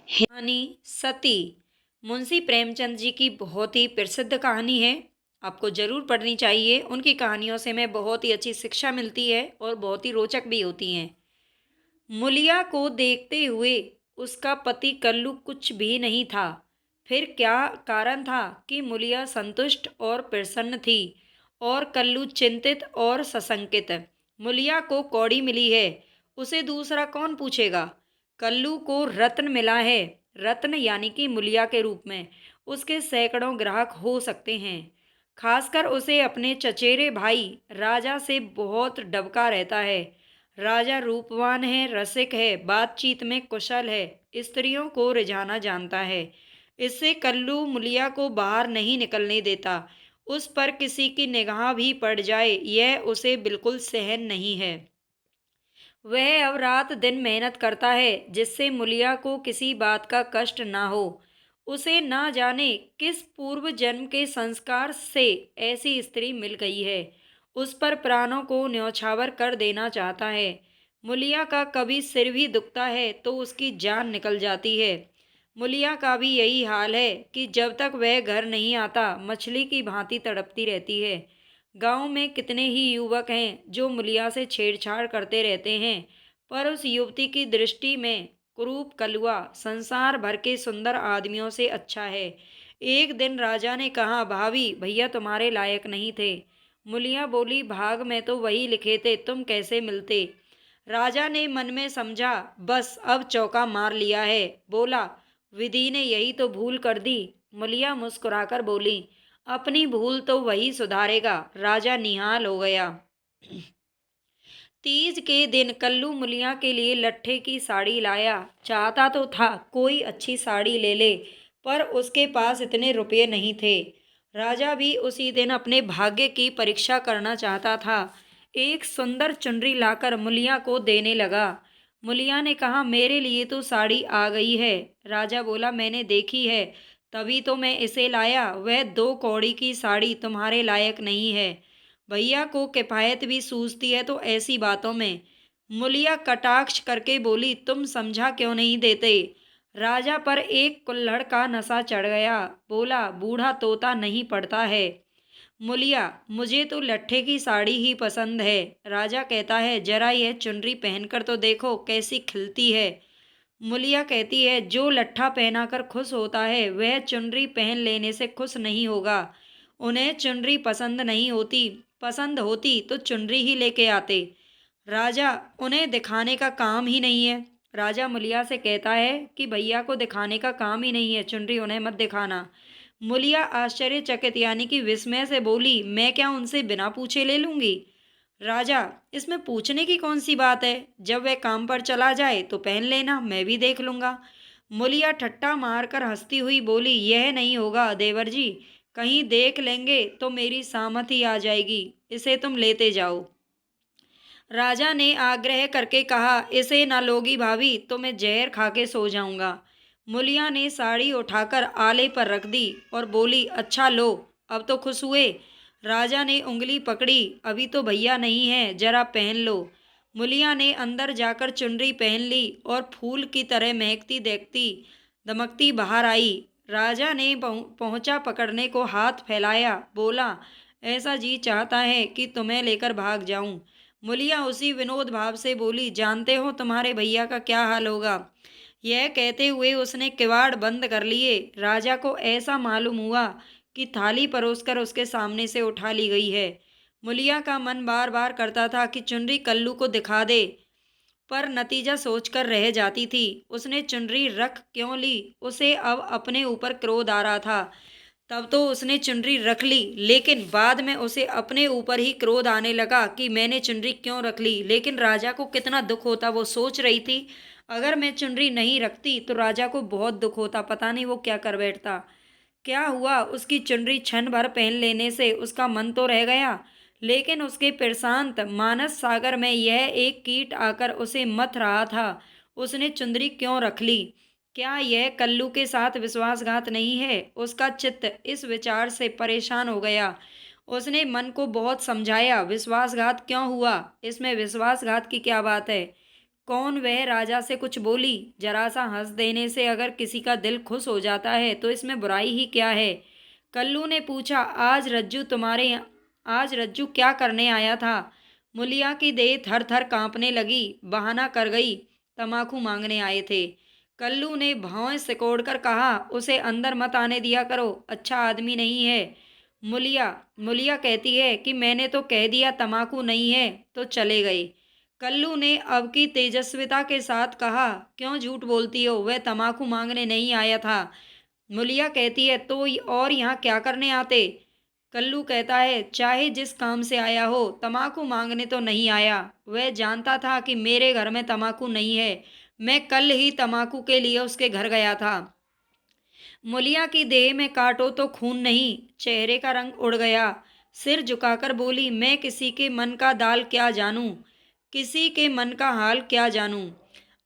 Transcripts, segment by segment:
कहानी सती मुंशी प्रेमचंद जी की बहुत ही प्रसिद्ध कहानी है। आपको ज़रूर पढ़नी चाहिए। उनकी कहानियों से हमें बहुत ही अच्छी शिक्षा मिलती है और बहुत ही रोचक भी होती हैं। मुलिया को देखते हुए उसका पति कल्लू कुछ भी नहीं था। फिर क्या कारण था कि मुलिया संतुष्ट और प्रसन्न थी और कल्लू चिंतित और सशंकित। मुलिया को कौड़ी मिली है, उसे दूसरा कौन पूछेगा। कल्लू को रत्न मिला है, रत्न यानी कि मुलिया के रूप में उसके सैकड़ों ग्राहक हो सकते हैं। खासकर उसे अपने चचेरे भाई राजा से बहुत डबका रहता है। राजा रूपवान है, रसिक है, बातचीत में कुशल है, स्त्रियों को रिझाना जानता है। इससे कल्लू मुलिया को बाहर नहीं निकलने देता। उस पर किसी की निगाह भी पड़ जाए यह उसे बिल्कुल सहन नहीं है। वह अब रात दिन मेहनत करता है जिससे मुलिया को किसी बात का कष्ट ना हो। उसे ना जाने किस पूर्व जन्म के संस्कार से ऐसी स्त्री मिल गई है। उस पर प्राणों को न्यौछावर कर देना चाहता है। मुलिया का कभी सिर भी दुखता है तो उसकी जान निकल जाती है। मुलिया का भी यही हाल है कि जब तक वह घर नहीं आता मछली की भांति तड़पती रहती है। गांव में कितने ही युवक हैं जो मुलिया से छेड़छाड़ करते रहते हैं, पर उस युवती की दृष्टि में कुरूप कलुआ संसार भर के सुंदर आदमियों से अच्छा है। एक दिन राजा ने कहा, भाभी भैया तुम्हारे लायक नहीं थे। मुलिया बोली, भाग में तो वही लिखे थे, तुम कैसे मिलते। राजा ने मन में समझा, बस अब चौका मार लिया है। बोला, विधि ने यही तो भूल कर दी। मुलिया मुस्कुराकर बोली, अपनी भूल तो वही सुधारेगा। राजा निहाल हो गया। तीज के दिन कल्लू मुलिया के लिए लट्ठे की साड़ी लाया। चाहता तो था कोई अच्छी साड़ी ले ले, पर उसके पास इतने रुपये नहीं थे। राजा भी उसी दिन अपने भाग्य की परीक्षा करना चाहता था। एक सुंदर चुनरी लाकर मुलिया को देने लगा। मुलिया ने कहा, मेरे लिए तो साड़ी आ गई है। राजा बोला, मैंने देखी है, तभी तो मैं इसे लाया। वह 2 कौड़ी की साड़ी तुम्हारे लायक नहीं है। भैया को किफायत भी सूझती है तो ऐसी बातों में। मुलिया कटाक्ष करके बोली, तुम समझा क्यों नहीं देते। राजा पर एक कुल्हड़ का नशा चढ़ गया। बोला, बूढ़ा तोता नहीं पड़ता है। मुलिया, मुझे तो लट्ठे की साड़ी ही पसंद है। राजा कहता है, जरा यह चुनरी पहनकर तो देखो कैसी खिलती है। मुलिया कहती है, जो लट्ठा पहनाकर खुश होता है वह चुनरी पहन लेने से खुश नहीं होगा। उन्हें चुनरी पसंद नहीं होती, पसंद होती तो चुनरी ही लेके आते। राजा, उन्हें दिखाने का काम ही नहीं है। राजा मुलिया से कहता है कि भैया को दिखाने का काम ही नहीं है, चुनरी उन्हें मत दिखाना। मुलिया आश्चर्यचकित यानी कि विस्मय से बोली, मैं क्या उनसे बिना पूछे ले लूंगी। राजा, इसमें पूछने की कौन सी बात है, जब वह काम पर चला जाए तो पहन लेना, मैं भी देख लूंगा। मुलिया ठट्ठा मारकर हंसती हुई बोली, यह नहीं होगा देवर जी, कहीं देख लेंगे तो मेरी सामत ही आ जाएगी, इसे तुम लेते जाओ। राजा ने आग्रह करके कहा, इसे ना लोगी भाभी तो मैं जहर खा के सो जाऊंगा। मुलिया ने साड़ी उठाकर आले पर रख दी और बोली, अच्छा लो, अब तो खुश हुए। राजा ने उंगली पकड़ी, अभी तो भैया नहीं है, जरा पहन लो। मुलिया ने अंदर जाकर चुनरी पहन ली और फूल की तरह महकती देखती दमकती बाहर आई। राजा ने पहुंचा पकड़ने को हाथ फैलाया। बोला, ऐसा जी चाहता है कि तुम्हें लेकर भाग जाऊं। मुलिया उसी विनोद भाव से बोली, जानते हो तुम्हारे भैया का क्या हाल होगा। यह कहते हुए उसने किवाड़ बंद कर लिए। राजा को ऐसा मालूम हुआ कि थाली परोसकर उसके सामने से उठा ली गई है। मुलिया का मन बार बार करता था कि चुनरी कल्लू को दिखा दे, पर नतीजा सोचकर रह जाती थी। उसने चुनरी रख क्यों ली, उसे अब अपने ऊपर क्रोध आ रहा था। तब तो उसने चुनरी रख ली, लेकिन बाद में उसे अपने ऊपर ही क्रोध आने लगा कि मैंने चुनरी क्यों रख ली। लेकिन राजा को कितना दुख होता वो सोच रही थी। अगर मैं चुनरी नहीं रखती तो राजा को बहुत दुख होता, पता नहीं वो क्या कर बैठता। क्या हुआ, उसकी चुनरी क्षण भर पहन लेने से उसका मन तो रह गया, लेकिन उसके प्रशांत मानस सागर में यह एक कीट आकर उसे मथ रहा था। उसने चुंदरी क्यों रख ली। क्या यह कल्लू के साथ विश्वासघात नहीं है। उसका चित्त इस विचार से परेशान हो गया। उसने मन को बहुत समझाया, विश्वासघात क्यों हुआ, इसमें विश्वासघात की क्या बात है। कौन वह राजा से कुछ बोली। जरा सा हंस देने से अगर किसी का दिल खुश हो जाता है तो इसमें बुराई ही क्या है। कल्लू ने पूछा, आज रज्जू क्या करने आया था। मुलिया की देह थर थर कांपने लगी। बहाना कर गई, तमाकू मांगने आए थे। कल्लू ने भौं सिकोड़ कर कहा, उसे अंदर मत आने दिया करो, अच्छा आदमी नहीं है। मुलिया मुलिया कहती है कि मैंने तो कह दिया तमाकू नहीं है, तो चले गए। कल्लू ने अब की तेजस्विता के साथ कहा, क्यों झूठ बोलती हो, वह तमाकू मांगने नहीं आया था। मुलिया कहती है, तो और यहाँ क्या करने आते। कल्लू कहता है, चाहे जिस काम से आया हो, तमाकू मांगने तो नहीं आया। वह जानता था कि मेरे घर में तमाकू नहीं है, मैं कल ही तमाकू के लिए उसके घर गया था। मुलिया की देह में काटो तो खून नहीं, चेहरे का रंग उड़ गया। सिर झुकाकर बोली, मैं किसी के मन का दाल क्या जानूं, किसी के मन का हाल क्या जानूं।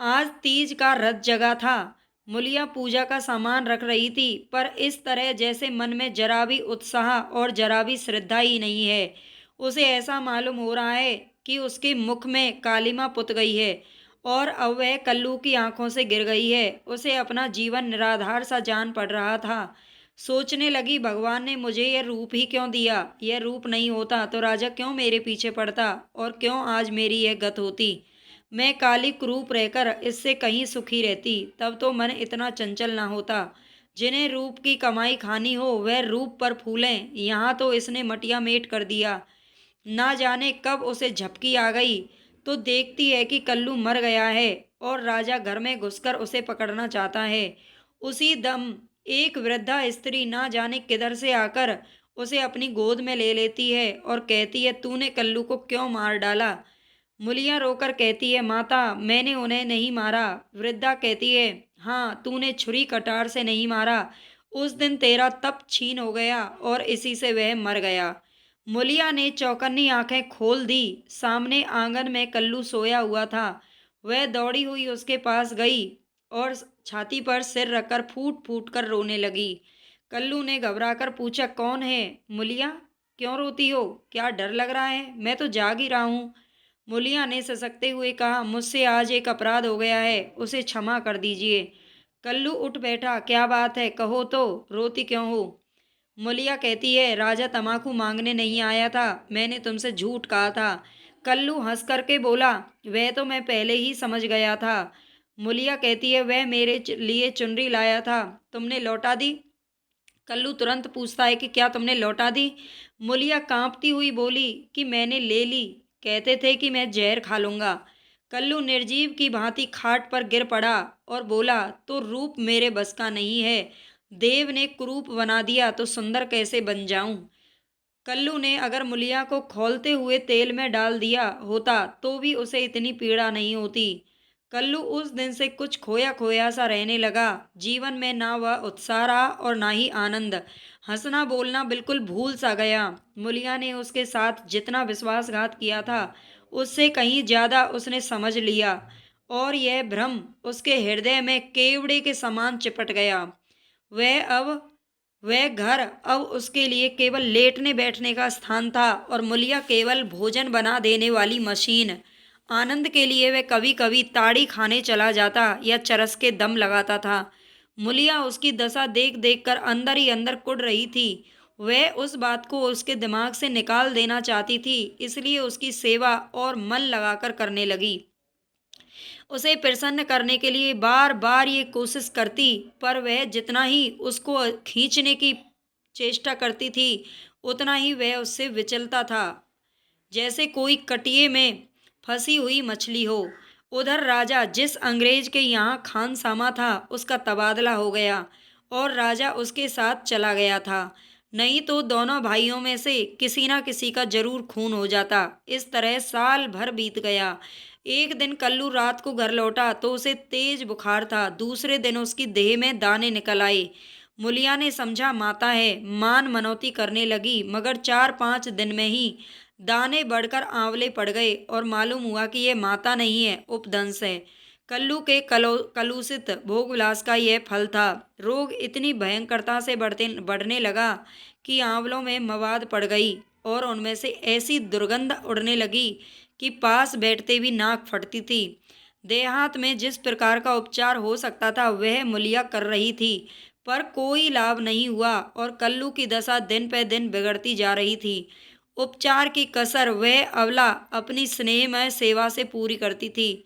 आज तीज का रथ जगा था। मुलिया पूजा का सामान रख रही थी, पर इस तरह जैसे मन में जरा भी उत्साह और जरा भी श्रद्धा ही नहीं है। उसे ऐसा मालूम हो रहा है कि उसके मुख में कालिमा पुत गई है और अब वह कल्लू की आंखों से गिर गई है। उसे अपना जीवन निराधार सा जान पड़ रहा था। सोचने लगी, भगवान ने मुझे यह रूप ही क्यों दिया। यह रूप नहीं होता तो राजा क्यों मेरे पीछे पड़ता, और क्यों आज मेरी यह गत होती। मैं काली क्रूप रहकर इससे कहीं सुखी रहती, तब तो मन इतना चंचल ना होता। जिन्हें रूप की कमाई खानी हो वह रूप पर फूलें, यहाँ तो इसने मटिया मेट कर दिया। ना जाने कब उसे झपकी आ गई तो देखती है कि कल्लू मर गया है और राजा घर में घुसकर उसे पकड़ना चाहता है। उसी दम एक वृद्धा स्त्री ना जाने किधर से आकर उसे अपनी गोद में ले लेती है और कहती है, तूने कल्लू को क्यों मार डाला। मुलिया रोकर कहती है, माता मैंने उन्हें नहीं मारा। वृद्धा कहती है, हाँ तूने छुरी कटार से नहीं मारा। उस दिन तेरा तप छीन हो गया और इसी से वह मर गया। मुलिया ने चौकन्नी आंखें खोल दी। सामने आंगन में कल्लू सोया हुआ था। वह दौड़ी हुई उसके पास गई और छाती पर सिर रखकर फूट फूट कर रोने लगी। कल्लू ने घबराकर पूछा, कौन है। मुलिया, क्यों रोती हो, क्या डर लग रहा है, मैं तो जाग ही रहा हूँ। मुलिया ने ससकते हुए कहा, मुझसे आज एक अपराध हो गया है, उसे क्षमा कर दीजिए। कल्लू उठ बैठा, क्या बात है, कहो तो, रोती क्यों हो। मुलिया कहती है, राजा तमाकू मांगने नहीं आया था, मैंने तुमसे झूठ कहा था। कल्लू हंस करके बोला, वह तो मैं पहले ही समझ गया था। मुलिया कहती है, वह मेरे लिए चुनरी लाया था, तुमने लौटा दी। कल्लू तुरंत पूछता है कि क्या तुमने लौटा दी। मुलिया कांपती हुई बोली कि मैंने ले ली, कहते थे कि मैं जहर खा लूंगा। कल्लू निर्जीव की भांति खाट पर गिर पड़ा और बोला, तो रूप मेरे बस का नहीं है, देव ने कुरूप बना दिया तो सुंदर कैसे बन जाऊं। कल्लू ने अगर मुलिया को खौलते हुए तेल में डाल दिया होता तो भी उसे इतनी पीड़ा नहीं होती। कल्लू उस दिन से कुछ खोया खोया सा रहने लगा। जीवन में ना वह उत्साह रहा और ना ही आनंद। हंसना बोलना बिल्कुल भूल सा गया। मुलिया ने उसके साथ जितना विश्वासघात किया था उससे कहीं ज्यादा उसने समझ लिया, और यह भ्रम उसके हृदय में केवड़े के समान चिपट गया। वह अब वह घर अब उसके लिए केवल लेटने बैठने का स्थान था और मुलिया केवल भोजन बना देने वाली मशीन। आनंद के लिए वह कभी कभी ताड़ी खाने चला जाता या चरस के दम लगाता था। मुलिया उसकी दशा देख देख कर अंदर ही अंदर कुढ़ रही थी। वह उस बात को उसके दिमाग से निकाल देना चाहती थी, इसलिए उसकी सेवा और मन लगाकर करने लगी। उसे प्रसन्न करने के लिए बार बार ये कोशिश करती, पर वह जितना ही उसको खींचने की चेष्टा करती थी उतना ही वह उससे विचलता था, जैसे कोई कटिए में फंसी हुई मछली हो। उधर राजा जिस अंग्रेज के यहाँ खानसामा था उसका तबादला हो गया और राजा उसके साथ चला गया था। नहीं तो दोनों भाइयों में से किसी ना किसी का जरूर खून हो जाता। इस तरह साल भर बीत गया। एक दिन कल्लू रात को घर लौटा तो उसे तेज बुखार था। दूसरे दिन उसकी देह में दाने निकल आए। मुलिया ने समझा माता है, मान मनौती करने लगी, मगर 4-5 दिन में ही दाने बढ़कर आंवले पड़ गए और मालूम हुआ कि यह माता नहीं है, उपदंश है। कल्लू के कलुषित भोग विलास का यह फल था। रोग इतनी भयंकरता से बढ़ने लगा कि आंवलों में मवाद पड़ गई और उनमें से ऐसी दुर्गंध उड़ने लगी कि पास बैठते भी नाक फटती थी। देहात में जिस प्रकार का उपचार हो सकता था वह मूलिया कर रही थी, पर कोई लाभ नहीं हुआ और कल्लू की दशा दिन पे दिन बिगड़ती जा रही थी। उपचार की कसर वह अबला अपनी स्नेहमय सेवा से पूरी करती थी।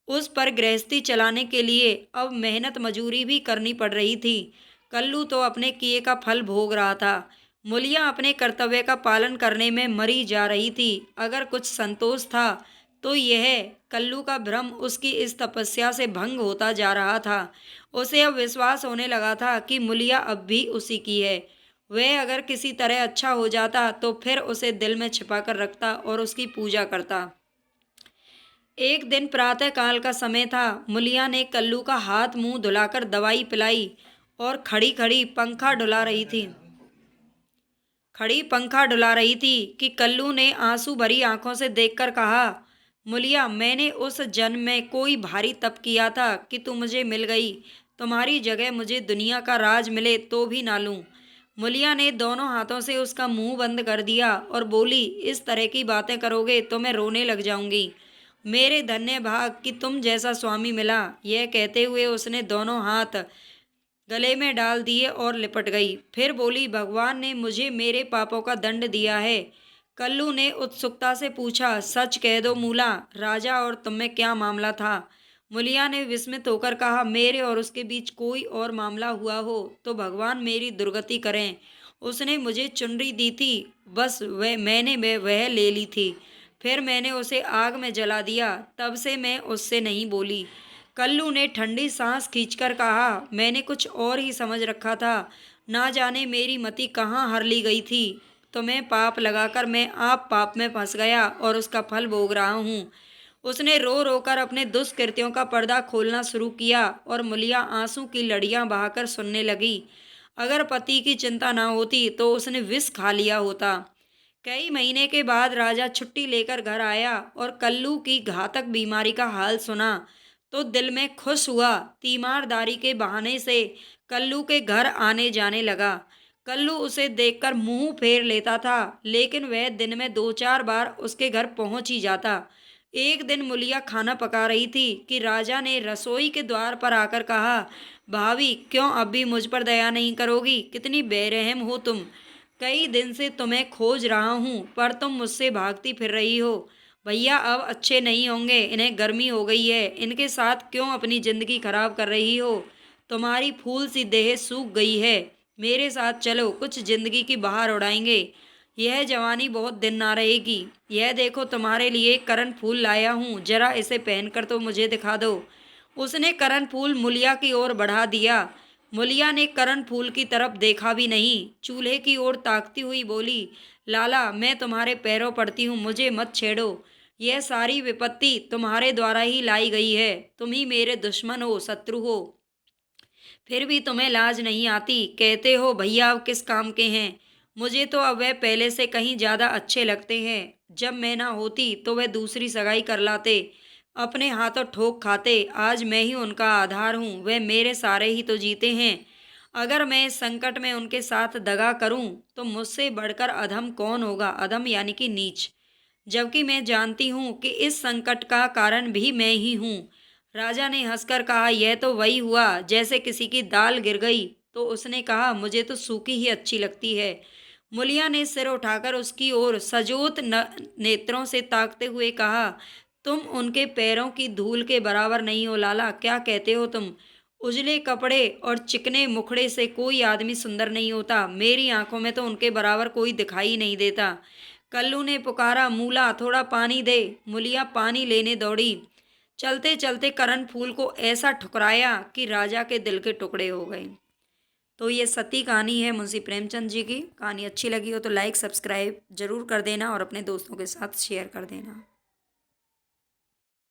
उस पर गृहस्थी चलाने के लिए अब मेहनत मजूरी भी करनी पड़ रही थी। कल्लू तो अपने किए का फल भोग रहा था। मूलिया अपने कर्तव्य का पालन करने में मरी जा रही थी। अगर कुछ संतोष था तो यह कल्लू का भ्रम उसकी इस तपस्या से भंग होता जा रहा था। उसे अब विश्वास होने लगा था कि मूलिया अब भी उसी की है। वह अगर किसी तरह अच्छा हो जाता तो फिर उसे दिल में छिपा कर रखता और उसकी पूजा करता। एक दिन प्रातः काल का समय था। मूलिया ने कल्लू का हाथ मुंह धुलाकर दवाई पिलाई और खड़ी पंखा डुला रही थी कि कल्लू ने आंसू भरी आंखों से देखकर कहा, मूलिया, मैंने उस जन्म में कोई भारी तप किया था कि तू मुझे मिल गई। तुम्हारी जगह मुझे दुनिया का राज मिले तो भी ना लूं। मूलिया ने दोनों हाथों से उसका मुंह बंद कर दिया और बोली, इस तरह की बातें करोगे तो मैं रोने लग जाऊंगी। मेरे धन्य भाग कि तुम जैसा स्वामी मिला। यह कहते हुए उसने दोनों हाथ गले में डाल दिए और लिपट गई। फिर बोली, भगवान ने मुझे मेरे पापों का दंड दिया है। कल्लू ने उत्सुकता से पूछा, सच कह दो मूला, राजा और तुम में क्या मामला था? मूलिया ने विस्मित होकर कहा, मेरे और उसके बीच कोई और मामला हुआ हो तो भगवान मेरी दुर्गति करें। उसने मुझे चुनरी दी थी, बस वह ले ली थी। फिर मैंने उसे आग में जला दिया, तब से मैं उससे नहीं बोली। कल्लू ने ठंडी सांस खींचकर कहा, मैंने कुछ और ही समझ रखा था। ना जाने मेरी मति कहाँ हर ली गई थी। तुम्हें पाप लगाकर मैं आप पाप में फंस गया और उसका फल भोग रहा हूँ। उसने रो रो कर अपने दुष्कृत्यों का पर्दा खोलना शुरू किया और मूलिया आंसू की लड़ियां बहाकर सुनने लगी। अगर पति की चिंता ना होती तो उसने विष खा लिया होता। कई महीने के बाद राजा छुट्टी लेकर घर आया और कल्लू की घातक बीमारी का हाल सुना तो दिल में खुश हुआ। तीमारदारी के बहाने से कल्लू के घर आने जाने लगा। कल्लू उसे देखकर मुंह फेर लेता था, लेकिन वह दिन में 2-4 बार उसके घर पहुंच ही जाता। एक दिन मूलिया खाना पका रही थी कि राजा ने रसोई के द्वार पर आकर कहा, भाभी, क्यों अब भी मुझ पर दया नहीं करोगी? कितनी बेरहम हो तुम। कई दिन से तुम्हें खोज रहा हूँ पर तुम मुझसे भागती फिर रही हो। भैया अब अच्छे नहीं होंगे, इन्हें गर्मी हो गई है। इनके साथ क्यों अपनी जिंदगी खराब कर रही हो? तुम्हारी फूल सी देह सूख गई है। मेरे साथ चलो, कुछ जिंदगी की बहार उड़ाएंगे। यह जवानी बहुत दिन ना रहेगी। यह देखो, तुम्हारे लिए करण फूल लाया हूँ, जरा इसे पहनकर तो मुझे दिखा दो। उसने करण फूल मूलिया की ओर बढ़ा दिया। मूलिया ने करण फूल की तरफ देखा भी नहीं, चूल्हे की ओर ताकती हुई बोली, लाला, मैं तुम्हारे पैरों पड़ती हूँ, मुझे मत छेड़ो। यह सारी विपत्ति तुम्हारे द्वारा ही लाई गई है। तुम ही मेरे दुश्मन हो, शत्रु हो। फिर भी तुम्हें लाज नहीं आती। कहते हो भैया अब किस काम के हैं। मुझे तो अब वह पहले से कहीं ज़्यादा अच्छे लगते हैं। जब मैं ना होती तो वह दूसरी सगाई कर लाते, अपने हाथों ठोक खाते। आज मैं ही उनका आधार हूँ, वह मेरे सारे ही तो जीते हैं। अगर मैं इस संकट में उनके साथ दगा करूं तो मुझसे बढ़कर अधम कौन होगा? अधम यानी कि नीच। जबकि मैं जानती हूँ कि इस संकट का कारण भी मैं ही हूँ। राजा ने हंसकर कहा, यह तो वही हुआ जैसे किसी की दाल गिर गई तो उसने कहा, मुझे तो सूखी ही अच्छी लगती है। मुलिया ने सिर उठाकर उसकी ओर सजोत नेत्रों से ताकते हुए कहा, तुम उनके पैरों की धूल के बराबर नहीं हो लाला। क्या कहते हो तुम? उजले कपड़े और चिकने मुखड़े से कोई आदमी सुंदर नहीं होता। मेरी आंखों में तो उनके बराबर कोई दिखाई नहीं देता। कल्लू ने पुकारा, मूला, थोड़ा पानी दे। मूलिया पानी लेने दौड़ी। चलते चलते करण फूल को ऐसा ठुकराया कि राजा के दिल के टुकड़े हो गए। तो ये सती कहानी है मुंशी प्रेमचंद जी की। कहानी अच्छी लगी हो तो लाइक सब्सक्राइब जरूर कर देना और अपने दोस्तों के साथ शेयर कर देना।